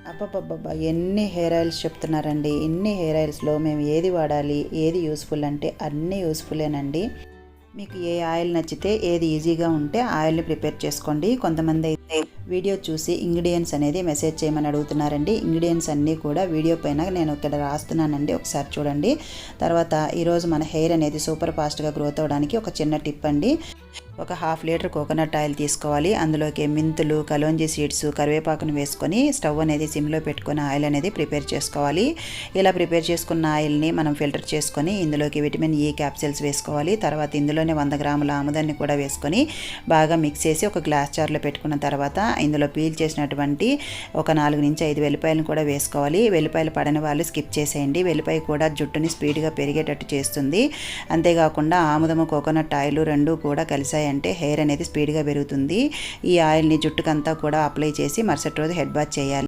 అబ్బబ్బబ్బబ్బా! ఎన్ని hair oils చెప్తున్నారండి. ఇన్ని హెయిర్ ఆయిల్స్‌లో మేము ఏది వాడాలి, ఏది యూజ్‌ఫుల్ అంటే అన్నీ యూజ్‌ఫుల్లేనండి. మీకు ఏ ఆయిల్ నచ్చితే, ఏది ఈజీగా ఉంటే ఆయిల్‌ని ప్రిపేర్ చేసుకోండి. కొంతమంది అయితే వీడియో చూసి ఇంగ్రీడియెంట్స్ అనేది మెసేజ్ చేయమని అడుగుతున్నారండి. ఇంగ్రీడియెంట్స్ అన్నీ కూడా వీడియో పైన నేను ఇక్కడ రాస్తున్నానండి. ఒకసారి చూడండి. తర్వాత ఈరోజు మన హెయిర్ అనేది సూపర్ ఫాస్ట్‌గా గ్రోత్ అవ్వడానికి ఒక చిన్న టిప్ అండి. ఒక హాఫ్ లీటర్ కోకోనట్ ఆయిల్ తీసుకోవాలి. అందులోకి మెంతులు, కలోంజీ సీడ్స్, కరివేపాకును వేసుకొని స్టవ్ అనేది సిమ్లో పెట్టుకొని ఆయిల్ అనేది ప్రిపేర్ చేసుకోవాలి. ఇలా ప్రిపేర్ చేసుకున్న ఆయిల్ని మనం ఫిల్టర్ చేసుకొని ఇందులోకి విటమిన్ ఈ క్యాప్సిల్స్ వేసుకోవాలి. తర్వాత ఇందులోనే 100 గ్రాముల ఆముదాన్ని కూడా వేసుకొని బాగా మిక్స్ చేసి ఒక గ్లాస్ జార్లో పెట్టుకున్న తర్వాత ఇందులో పీల్ చేసినటువంటి ఒక 4-5 వెల్లిపాయలను కూడా వేసుకోవాలి. వెల్లిపాయలు పడని వాళ్ళు స్కిప్ చేసేయండి. వెల్లిపాయ కూడా జుట్టుని స్పీడ్గా పెరిగేటట్టు చేస్తుంది. అంతేకాకుండా ఆముదము, కోకోనట్ ఆయిల్ రెండూ కూడా కలిసాయి అంటే హెయిర్ అనేది స్పీడ్గా పెరుగుతుంది. ఈ ఆయిల్ని జుట్టుకంతా కూడా అప్లై చేసి మరుసటి రోజు హెడ్ బాత్ చేయాలి.